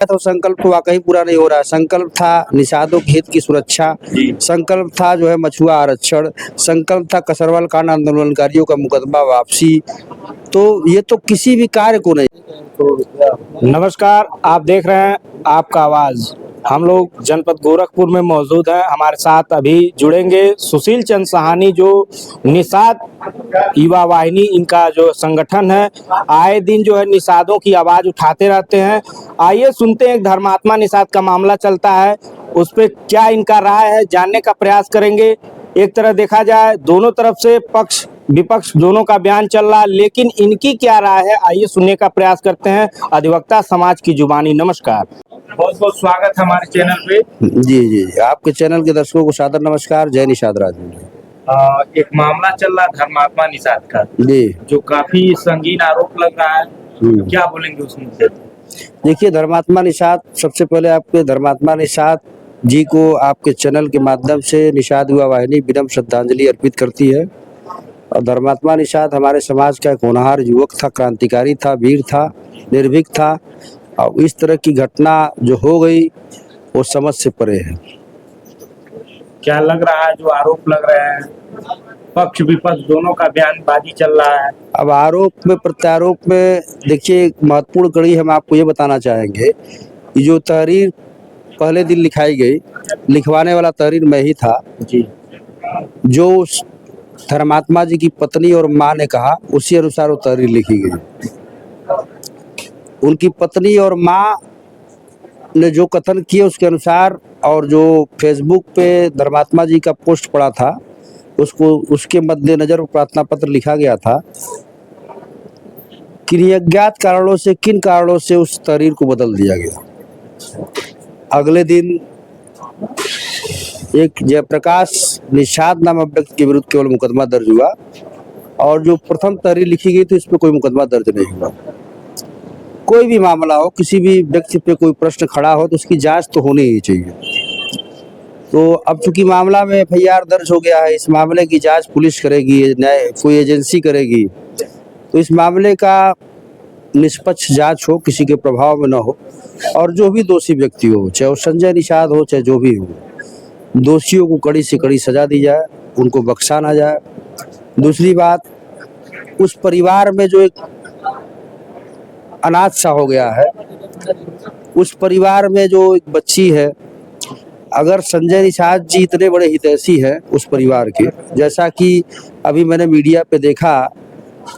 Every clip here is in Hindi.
तो संकल्प वाकई पूरा नहीं हो रहा है। संकल्प था निषादों के हित की सुरक्षा, संकल्प था जो है मछुआ आरक्षण, संकल्प था कसरवाल कांड आंदोलनकारियों का मुकदमा वापसी। तो ये तो किसी भी कार्य को नहीं। नमस्कार, आप देख रहे हैं आपका आवाज। हम लोग जनपद गोरखपुर में मौजूद हैं। हमारे साथ अभी जुड़ेंगे सुशील चंद्र साहनी, जो निषाद युवा वाहिनी इनका जो संगठन है, आए दिन जो है निषादों की आवाज उठाते रहते हैं। आइए सुनते हैं, धर्मात्मा निषाद का मामला चलता है, उस पर क्या इनका राय है जानने का प्रयास करेंगे। एक तरह देखा जाए दोनों तरफ से पक्ष विपक्ष दोनों का बयान चल रहा है, लेकिन इनकी क्या राय है आइए सुनने का प्रयास करते हैं। अधिवक्ता समाज की जुबानी, नमस्कार, बहुत बहुत स्वागत है हमारे चैनल पे। जी जी, आपके चैनल के दर्शकों को सादर नमस्कार। जय निषाद राज। एक मामला चल रहा है धर्मात्मा निषाद का, जी, जो काफी संगीन आरोप लग रहा है, क्या बोलेंगे उस मुद्दे पे? देखिए, धर्मात्मा निषाद, सबसे पहले आपके धर्मात्मा निषाद जी को आपके चैनल के माध्यम से निषाद युवा वाहिनी विनम्र श्रद्धांजलि अर्पित करती है। और धर्मात्मा निषाद हमारे समाज का एक होनहार युवक था, क्रांतिकारी था, वीर था, निर्भीक था। और इस तरह की घटना जो हो गई वो समझ से परे है। क्या लग रहा है, जो आरोप लग रहे हैं, पक्ष विपक्ष दोनों का बयानबाजी चल रहा है? अब आरोप में प्रत्यारोप में देखिए, एक महत्वपूर्ण कड़ी हम आपको ये बताना चाहेंगे कि जो तहरीर पहले दिन लिखाई गई, लिखवाने वाला तहरीर मैं ही था जी। जो धर्मात्मा जी की पत्नी और माँ ने कहा उसी अनुसार वो तहरीर लिखी गई। उनकी पत्नी और माँ ने जो कथन किए उसके अनुसार, और जो फेसबुक पे धर्मात्मा जी का पोस्ट पड़ा था उसको, उसके मद्देनजर प्रार्थना पत्र लिखा गया था कि अज्ञात कारणों से, किन कारणों से उस तहरीर को बदल दिया गया। अगले दिन एक जयप्रकाश निषाद नामक व्यक्ति के विरुद्ध केवल मुकदमा दर्ज हुआ, और जो प्रथम तहरीर लिखी गई थी उस पर कोई मुकदमा दर्ज नहीं हुआ। कोई भी मामला हो, किसी भी व्यक्ति पे कोई प्रश्न खड़ा हो तो उसकी जांच तो होनी ही चाहिए। तो अब चूंकि मामला में एफआईआर दर्ज हो गया है, इस मामले की जांच पुलिस करेगी, कोई एजेंसी करेगी, तो इस मामले का निष्पक्ष जांच हो, किसी के प्रभाव में न हो, और जो भी दोषी व्यक्ति हो, चाहे वो संजय निषाद हो चाहे जो भी हो, दोषियों को कड़ी से कड़ी सजा दी जाए, उनको बख्शा ना जाए। दूसरी बात, उस परिवार में जो एक अनाथ सा हो गया है, उस परिवार में जो एक बच्ची है, अगर संजय निषाद जी इतने बड़े हितैषी हैं उस परिवार के, जैसा कि अभी मैंने मीडिया पे देखा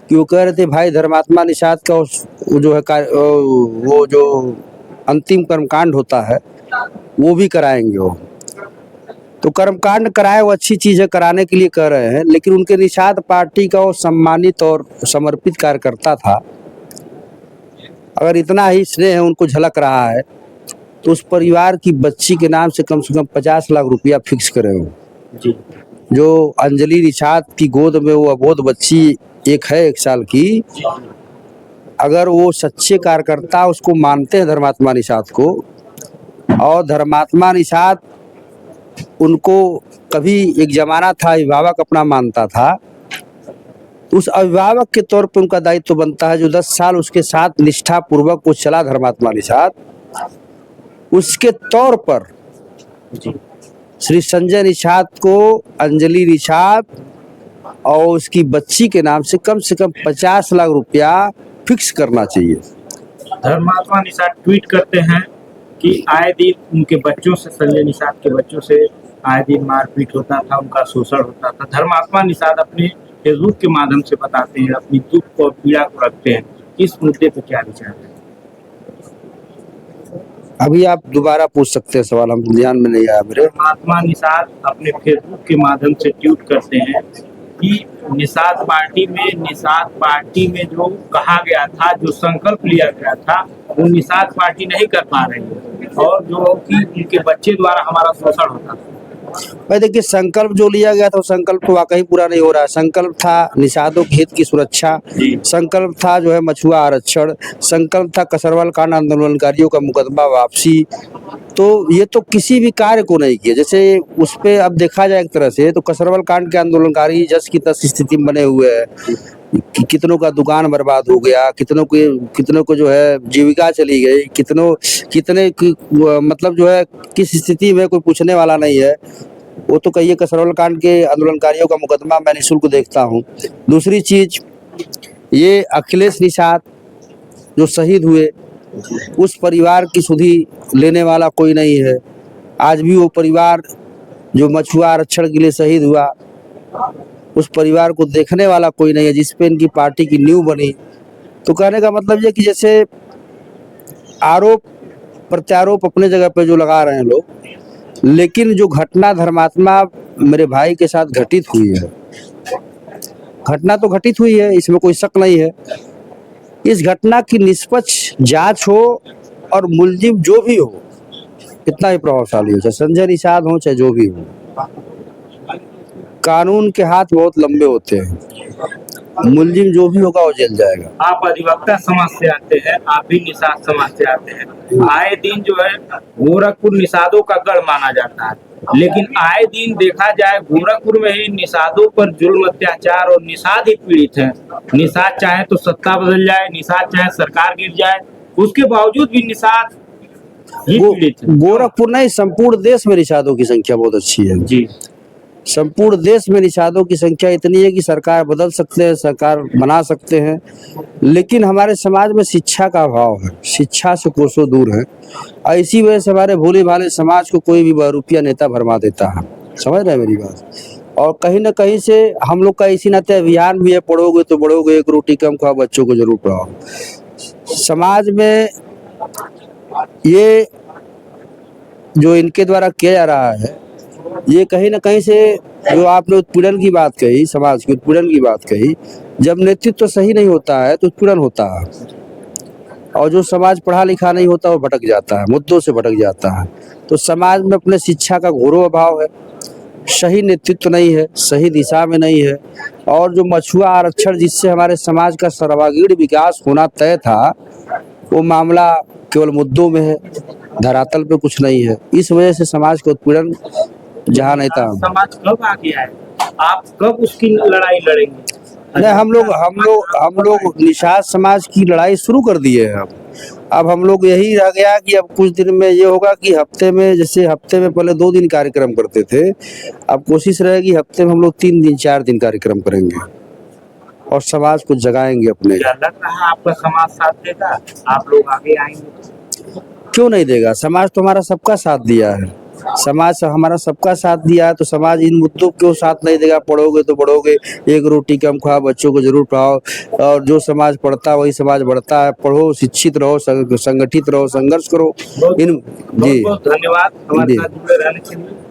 कि वो कह रहे थे भाई धर्मात्मा निषाद का वो जो है वो जो अंतिम कर्मकांड होता है वो भी कराएंगे। वो तो कर्मकांड कराए, वो अच्छी चीज है, कराने के लिए कह रहे हैं, लेकिन उनके निषाद पार्टी का वो सम्मानित और समर्पित कार्यकर्ता था। अगर इतना ही स्नेह उनको झलक रहा है तो उस परिवार की बच्ची के नाम से कम 50 लाख रुपया फिक्स करे हो जी। जो अंजलि निषाद की गोद में वो अबोध बच्ची एक है 1 साल की, अगर वो सच्चे कार्यकर्ता उसको मानते हैं धर्मात्मा निषाद को, और धर्मात्मा निषाद उनको कभी एक जमाना था अभिभावक अपना मानता था, उस अभिभावक के तौर पर उनका दायित्व बनता है, जो 10 साल उसके साथ निष्ठा पूर्वक वो चला धर्मात्मा निषाद, उसके तौर पर श्री संजय निषाद को अंजलि निषाद और उसकी बच्ची के नाम से कम 50 लाख रुपया फिक्स करना चाहिए। धर्मात्मा निषाद ट्वीट करते हैं कि आए दिन उनके बच्चों से, संजय निषाद के बच्चों से आए दिन मारपीट होता था, उनका शोषण होता था। धर्मात्मा निषाद अपने फेसबुक के माध्यम से बताते हैं, अपनी दुख और पीड़ा को रखते हैं। इस मुद्दे पर क्या विचार है? अभी आप दोबारा पूछ सकते हैं सवाल, हम ध्यान में नहीं आया मेरे। धर्मात्मा निषाद अपने फेसबुक के माध्यम से ट्वीट करते हैं कि निषाद पार्टी में जो कहा गया था, जो संकल्प लिया गया था, वो निषाद पार्टी नहीं कर पा रही है, और जो कि उनके बच्चे द्वारा हमारा शोषण होता था। भाई देखिए, संकल्प जो लिया गया था वो संकल्प वाकई पूरा नहीं हो रहा है। संकल्प था निषादों के हित की सुरक्षा, संकल्प था जो है मछुआ आरक्षण, संकल्प था कसरवाल कांड आंदोलनकारियों का मुकदमा वापसी। तो ये तो किसी भी कार्य को नहीं किया। जैसे उस पे अब देखा जाए एक तरह से, तो कसरवाल कांड के आंदोलनकारी जस की तस स्थिति में बने हुए हैं, कितनों का दुकान बर्बाद हो गया, कितनों को जो है जीविका चली गई, मतलब जो है किस स्थिति में कोई पूछने वाला नहीं है। वो तो कहिए कसरौल कांड के आंदोलनकारियों का मुकदमा मैं निःशुल्क देखता हूँ। दूसरी चीज, ये अखिलेश निषाद जो शहीद हुए, उस परिवार की सुधि लेने वाला कोई नहीं है। आज भी वो परिवार जो मछुआ आरक्षण के लिए शहीद हुआ, उस परिवार को देखने वाला कोई नहीं है, जिस पे इनकी पार्टी की नींव बनी। तो कहने का मतलब ये कि जैसे आरोप प्रत्यारोप अपने जगह पे जो लगा रहे हैं लोग, लेकिन जो घटना धर्मात्मा मेरे भाई के साथ घटित हुई है, घटना तो घटित हुई है, इसमें कोई शक नहीं है। इस घटना की निष्पक्ष जांच हो और मुलजिम जो भी हो कितना ही प्रभावशाली हो, चाहे संजय निषाद हो चाहे जो भी हो, कानून के हाथ बहुत लंबे होते हैं। मुलजिम जो भी होगा वो जेल जाएगा। आप अधिवक्ता समाज से आते हैं, आप भी निषाद समाज से आते हैं। आए दिन जो है गोरखपुर निषादों का गढ़ माना जाता है, लेकिन आए दिन देखा जाए गोरखपुर में ही निषादों पर जुल्म अत्याचार और निषाद ही पीड़ित हैं। निषाद चाहे तो सत्ता बदल जाए, निषाद चाहे सरकार गिर जाए, उसके बावजूद भी निषाद ही पीड़ित है। गोरखपुर नहीं, संपूर्ण देश में निषादों की संख्या बहुत अच्छी है जी। संपूर्ण देश में निषादों की संख्या इतनी है कि सरकार बदल सकते हैं, सरकार बना सकते हैं, लेकिन हमारे समाज में शिक्षा का अभाव है, शिक्षा से कोसों दूर है। इसी वजह से हमारे भोले भाले समाज को कोई भी बहुरूपिया नेता भरमा देता है। समझ रहे हैं मेरी बात? और कहीं ना कहीं से हम लोग का इसी नाते अभियान भी है, पढ़ोगे तो बढ़ोगे, एक रोटी कम खाओ, बच्चों को जरूर पढ़ाओ। समाज में ये जो इनके द्वारा किया जा रहा है, ये कहीं ना कहीं से, जो आपने उत्पीड़न की बात कही, समाज के उत्पीड़न की बात कही, जब नेतृत्व सही नहीं होता है तो उत्पीड़न होता है, और जो समाज पढ़ा लिखा नहीं होता वो भटक जाता है, मुद्दों से भटक जाता है। तो समाज में अपने शिक्षा का घोर अभाव है, सही नेतृत्व नहीं है, सही दिशा में नहीं है, और जो मछुआ आरक्षण जिससे हमारे समाज का सर्वांगीण विकास होना तय था, वो मामला केवल मुद्दों में है, धरातल पे कुछ नहीं है। इस वजह से समाज का उत्पीड़न जहाँ नहीं था। समाज कब आ गया है? आप कब उसकी लड़ाई लड़ेंगे? नहीं, हम लोग निषाद समाज की लड़ाई शुरू कर दिए हैं। अब हम लोग यही रह गया कि अब कुछ दिन में ये होगा कि हफ्ते में पहले 2 दिन कार्यक्रम करते थे, अब कोशिश रहेगी हफ्ते में हम लोग 3 दिन 4 दिन कार्यक्रम करेंगे और समाज को जगाएंगे अपने। क्या लग रहा है आपका समाज साथ देगा? आप लोग आगे आएंगे? क्यों नहीं देगा? समाज तो हमारा सबका साथ दिया है, समाज हमारा सबका साथ दिया है, तो समाज इन मुद्दों क्यों साथ नहीं देगा? पढ़ोगे तो बढ़ोगे, एक रोटी कम खाओ, बच्चों को जरूर पढ़ाओ, और जो समाज पढ़ता है वही समाज बढ़ता है। पढ़ो, शिक्षित रहो, संगठित रहो, संघर्ष करो। बहुत धन्यवाद हमारे साथ जुड़े रहने के लिए।